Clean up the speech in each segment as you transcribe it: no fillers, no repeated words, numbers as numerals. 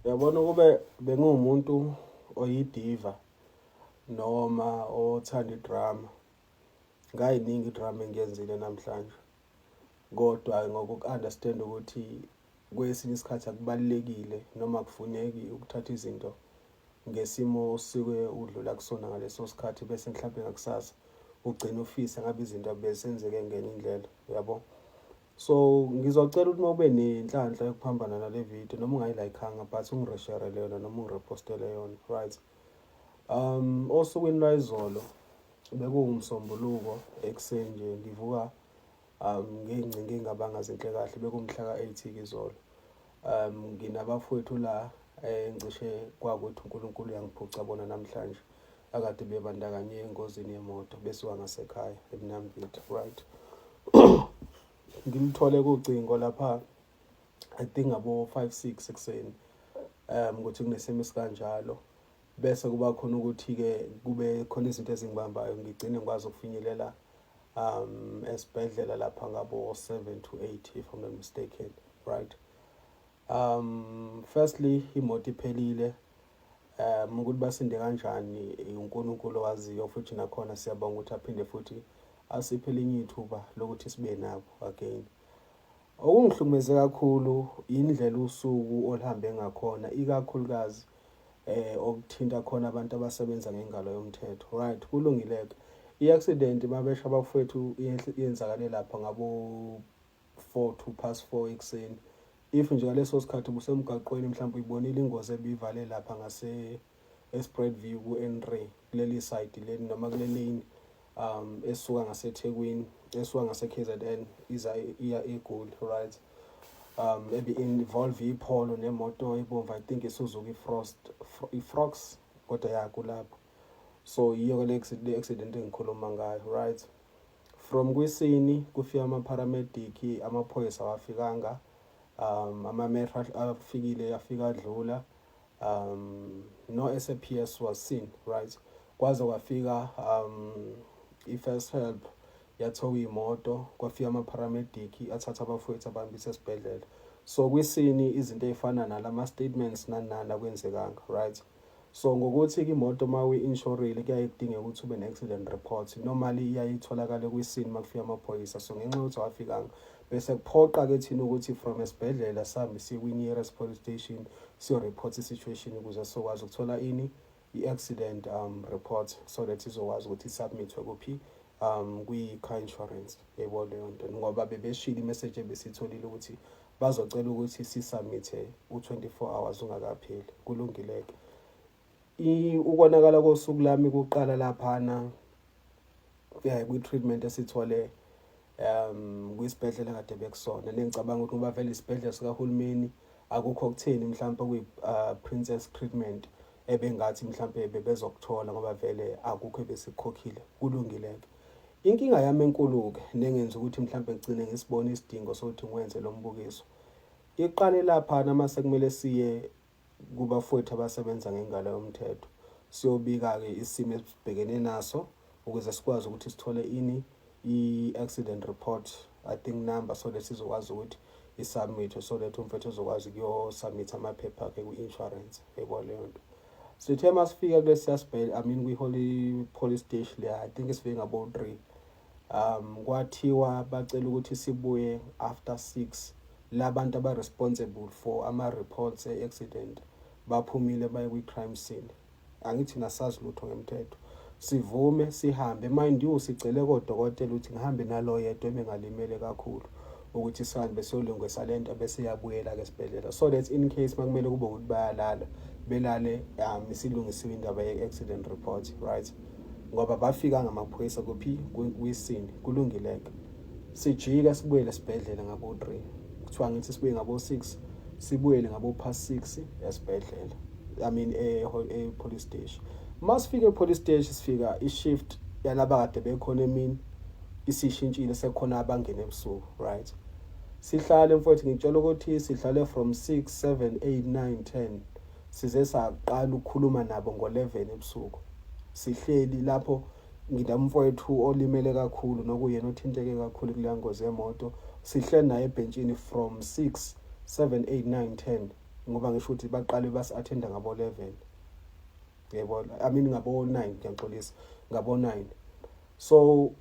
Uyabona kube bengumuntu oyidiva noma othanda idrama. Ngayiningi idrama engiyenzile namhlanje. Kodwa ngoku-understand ukuthi kwesinye isikhathi akubalulekile noma akufuneki ukuthatha izinto ngesimo osuke udlula kusona ngaleso sikhathi bese mhlawumbe ngakusasa ugcina ufisa ngabe izinto bezenzeke ngenye indlela, yabo. So ngizocela ukuthi uma ube nenhlanhla yokuphambana nale video noma ungayilayikanga but ungiresherele yona noma ungirepostele yona, right? Osukwini lwayizolo bekuwumsombuluko ekuseni nje ngivuka ngey'ngcingo ey'ngabanga zinhle kahle bekumhla ka-8 izolo. Nginabafowethu la ngishe kwakuthi uNkulunkulu uyangiphuca bona namhlanje akade bebandakanye engozini yemoto besuka ngasekhaya eBnambithi, right? Ngilithole kucingo lapha I think ngabo 5-6 ekuseni ukuthi kunesimo esikanjalo bese kuba khona ukuthi-ke kube khona izinto ezingibambayo ngigcine ngikwazi ukufinyelela esibhedlela lapha ngabo 7 to 8 if I'm not mistaken, right? Firstly imoto iphelile, ukuthi basinde kanjani uNkulunkulu owaziyo futhi nakhona siyabonga ukuthi aphinde futhi asiphe elinye ithuba lokuthi sibe nabo again. Okungihlukumeze kakhulu indlela usuku oluhambe ngakhona ikakhulukazi okuthinta khona abantu abasebenza ngengalo yomthetho, right? Kulungile-ke i-accident mabesha abafowethu yenzakale lapha ngabo 4 ekuseni. If nje ngaleso sikhathi ubusemgaqweni mhlawumbe uyibonile ingozi ebivale lapha Spread View ku-N3 kuleli side leni noma kule lane esuka ngaseThekwini esuka ngase-KZN iya eGoli, right? Ebi-involve iPolo nemoto ebomvu I think iSuzuki Frox kodwa yakulapho. So yiyo le accident engikhuluma ngayo, right? From kwisini kufika ama-paramedic, amaphoyisa awafikanga, ama-metro afikile afika adlula, no SAPS was seen, right? Kwaze kwafika i-first help yathowa imoto, kwafika ama-paramedic athatha abafowethu abahambisa esibhedlela. So kwisini izinto ey'fana nalama statements nani akwenzekanga, right? So ngokuthi imoto uma uyi-inshorile kuyaye kudingeka ukuthi ube ne-accident report, normally iyaye itholakale kwisini uma kufika amaphoyisa. So ngenxa yokuthi awafikanga bese kuphoqa-ke thina ukuthi from esibhedlela sihambe siye kwi-nearest police station siyo-report i-situation ukuze sizokwazi ukuthola i-accident report so that izokwazi ukuthi isubmithwe kuphi kwi-car insurance, yebo leyo nto, ngoba bebeshile imessage ebesitholile ukuthi bazocela ukuthi sisubmithe u-24 hours ungakapheli. Kulungile-ke ukonakala kosuku lami kuqala laphana kwi-treatment esithole kwisibhedlela kade bekusona. Nengicabanga ukuthi ngoba vele isibhedlela sikahulumeni akukho okutheni mhlawumbe kuyi-princess treatment ebengathi mhlawumbe bebezokuthola ngoba vele akukho ebesikukhokhile. Kulungile-ke inkinga yami enkulu-ke nengenza ukuthi mhlawumbe ngigcine ngisibona isidingo sokuthi ngiwenze lo mbukiso iqale laphana mase kumele siye kubafowethu abasebenza ngengalo yomthetho siyobika-ke isimo esibhekene naso ukuze sikwazi ukuthi sithole i-accident report I think number so that sizokwazi ukuthi isubmit so that umfethu uzokwazi ukuyosubmit amaphepha akhe kwi-insurance, yebo leyo nto. Sithe masifika kulesiya sibhedlela kwi-Holy police station le I think isifike ngabo 3 kwathiwa bacela ukuthi sibuye after 6 labantu aba-responsible for ama-reports e-accident baphumile baye kwi-crime scene. Angithi nasazi lutho ngemthetho sivume sihambe, mind you sicele kodokotela ukuthi ngihambe nalo yedwa ebengalimele kakhulu ukuthi sihambe siyolungisa lento bese yabuyela-ke esibhedlela so that in case makumele kube ukuthi bayalala belale isilungisiwe indaba ye-accident report, right? Ngoba bafika ngamaphoyisa kuphi kwisini. Kulungileke sijika sibuyele esibhedlela ngabo 3 kuthiwa ngithi sibuye ngabo 6 sibuyele ngabo 6:30 esibhedlela police station. Masifika e-police station sifika i-shift yalaba kade bekhona emini isishintshile sekhona abangena ebusuku, right? Sihlale mfowethu ngitshela ukuthi sihlale from 6, 7, 8, 9, 10 size saqala ukukhuluma nabo ngo-11 ebusuku. Sihleli lapho nginamfowethu olimele kakhulu nokuyena othinteke kakhulu kuleya ngozi yemoto. Sihleli naye ebhentshini from 6, 7, 8, 9, 10 ngoba ngisho ukuthi baqale basi-attenda ngabo 11, yebo, I mean ngabo 9, ngiyaxolisa, ngabo 9. So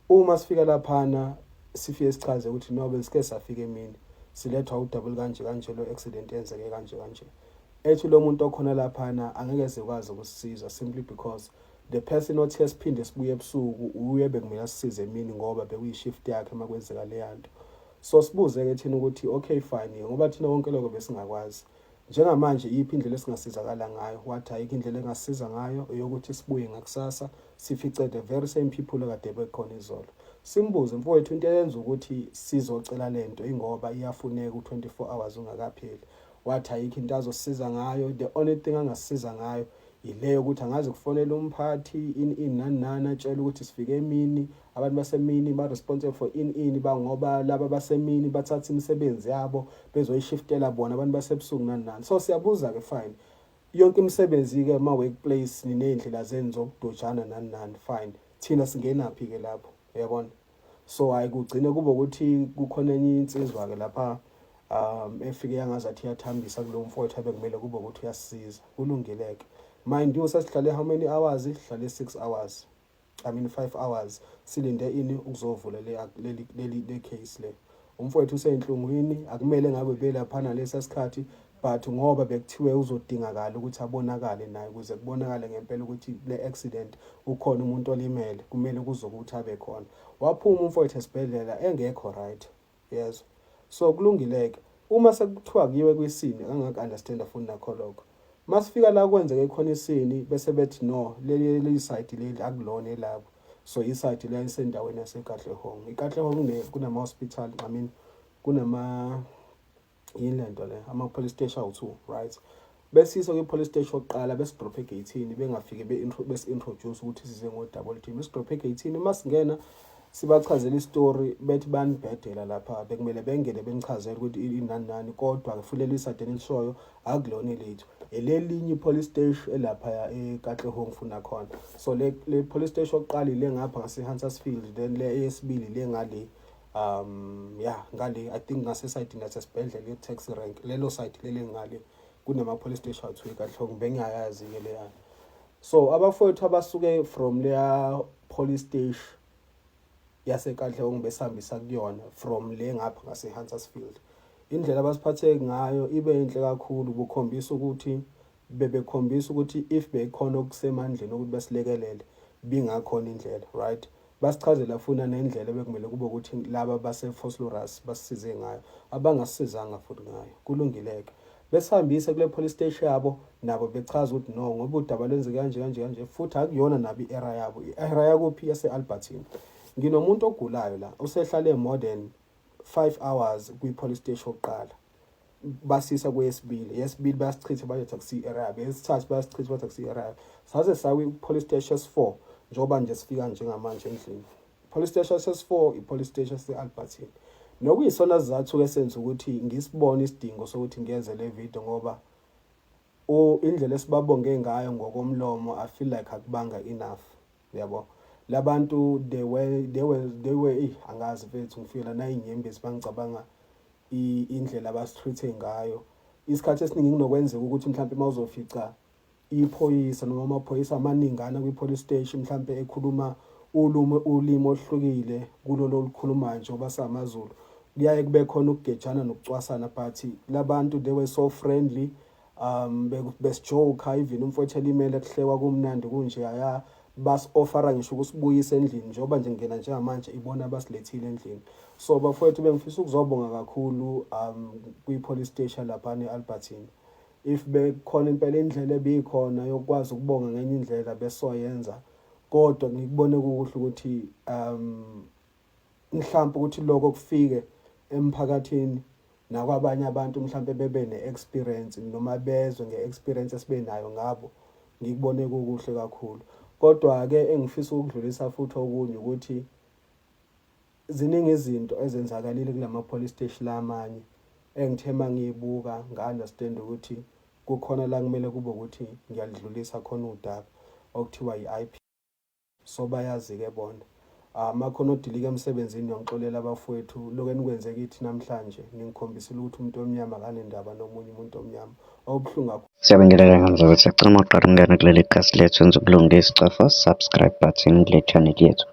uma sifika laphana sifike sichaze ukuthi no besike safika emini silethwa udouble kanje kanje lo accident yenzeke kanje kanje, ethi lo muntu okhona laphana angeke sekwazi ukusisiza simply because the person othi esiphinde sibuye ebusuku uye bekumele asisize emini ngoba bekuyishift yakhe makwenzeka leya nto. So sibuze-ke thina ukuthi okay fine, ngoba thina konke lokho besingakwazi njengamanje iyiphi indlela esingasizakala ngayo. Wathi ayikho indlela engasiza ngayo eyokuthi sibuye ngakusasa sifice the very same people ekade bekhona izolo. Simbuze mfowethu into eyenza ukuthi sizocela lento ingoba iyafuneka u-24 hours ungakapheli. Wathi ayikho into azosiza ngayo, the only thing angasisiza ngayo ileyo ukuthi angazi kufonela umphathi nani atshela ukuthi sifike emini, abantu basemini ba-responsible for bangoba laba basemini bathatha imisebenzi yabo bezoyishiftela bona abantu basebusuku nani. So siyabuza-ke fine, yonke imisebenzi-ke ama-workplace niney'ndlela zenu zokudojana nani fine, thina singenaphi-ke lapho, uyabona? So hayi kugcine kube ukuthi kukhona enye insizwa-ke lapha efike yangazathi iyathambisa kulo mfowethu abekumele kube ukuthi uyasisiza. Kulungileke mind you, sesihlale how many hours? Sihlale 6 hours, I mean 5 hours silinde ini ukuzovula le case le. Umfowethu useyinhlungwini, akumele ngabe belaphana lesa sikhathi, but ngoba bekuthiwe uzodingakala ukuthi abonakale naye ukuze kubonakale ngempela ukuthi le accident ukhona umuntu olimele, kumele kuzokuthi abe khona. Waphuma umfowethu esibhedlela engekho right, yes. So kulungileke uma sekuthiwa kuyiwe kwisini angaka-understand futhi nakho lokho. Masifika la kwenzeke khona isini bese bethi no leli site leli akulona elabo, so isite le isendaweni yaseKatlehong. iKatlehong kunama-hospital, I mean yini lento le, ama-police station awu-2, right? Besiyisa kwi-police station yokuqala besidrophe egeyithini, bengafike besi-introduce ukuthi size ngo-double team. Besidrophe egeyithini, masingena sibachazela istori, bethi banibhedela lapha, bekumele bengene benichazela ukuthi inani kodwa futhi leli side elishoyo akulona lethu, elelinye i-police station elapha eKatlehong funa khona. So le police station yokuqala ile ngapha ngase-Huntersfield, then le eyesibili le ngale ngale I think ngasesayidini nasesibhedlela ye-taxi rank, lelo site leli ngale kunama-police station awu-2 eKatlehong, bengingayazi-ke leya. So abafowethu abasuke from leya police station yaseKatlehong besihambisa kuyona from le ngapha ngase-Huntersfield, indlela abasiphathe ngayo ibe yinhle kakhulu. Bekhombisa ukuthi if bekhona okusemandleni ukuthi basilekelele bingakhona indlela, right? Basichazela funa nendlela bekumele kube ukuthi laba base-Vosloorus basisize ngayo, abangasisizanga futhi ngayo. Kulungileke besihambise kule police station yabo, nabo bechaza ukuthi no ngoba udaba lwenzeke kanje futhi akuyona nabo i-area yabo. I-area yakuphi? Yase-Albertine. Nginomuntu ogulayo la usehlale more than 5 hours kwi-police station yokuqala, basisa yesibili bayasichitha baye-taxi area, besithathu bayasichitha baye-taxi area, saze sawe police station 4 njengoba nje sifika njengamanje endlini. Police station 4 i-police station yase-Albertine. Nokuyisona sizathu esenza ukuthi ngisibone isidingo sokuthi ngenze le video ngoba indlela esibabonge ngayo ngokomlomo I feel like akubanga enough, yabo. Labantu they were angazi mfethu ngifika na inyembezi bangicabanga indlela abasitreat ngayo. Isikhathi esiningi kunokwenzeka ukuthi mhlawumbe mawuzofica iphoyisa noma amaphoyisa amaningana kwi-police station mhlawumbe ekhuluma ulimi oluhlukile kulolo olukhulumayo njengoba samaZulu, kuyaye kube khona ukugejana nokucwasana, but labantu they were so friendly, besijoke, even umfowethu elimele kuhlekwa kumnandi kunje basi-offera ngisho ukusibuyisa endlini njengoba nje ngena njengamanje ibona basilethile endlini. So bafowethu bengifisa ukuzobonga kakhulu kwi-police station lapha e-Albertine. If bekhona impela indlela ebikhona yokwazi ukubonga ngenye indlela besoyenza, kodwa ngikubone kuhle ukuthi mhlawumbe ukuthi lokho kufike emphakathini nakwabanye abantu mhlawumbe bebe ne-experience noma bezwe nge-experience esibenayo ngabo, ngikubone kuhle kakhulu. Kodwa-ke engifisa ukudlulisa futhi okunye ukuthi ziningi izinto ezenzakalile kulama-police station lamanye engithe mangiyibuka nga-understand ukuthi kukhona la kumele kube ukuthi ngiyalidlulisa khona udaba okuthiwa yi-IP. So bayazi-ke bona. Makhona odilika emsebenzini ngiyongixolela abafowethu lokho enikwenze kithi namhlanje ningikhombisile ukuthi umuntu omnyama akanendaba nomunye umuntu omnyama okubuhlungu kakhulu. Siyabingelela ngamzabethu, siyacela uma uqala ukungena kuleli khasi lethu wenza ukulungisa cofa subscribe button kule channel yethu.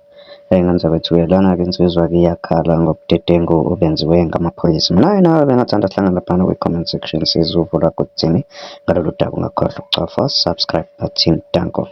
Ngamzabethu uyalana-ke insizwa-ke iyakhala ngobudedengu obenziwe ngamaphoyisa. Mina nawe bengathanda sihlangana laphana kwi-comment section sizwe uvo lwakho kuthini ngalolu daba. Ungakhohlwa ukucofa subscribe button. Danko.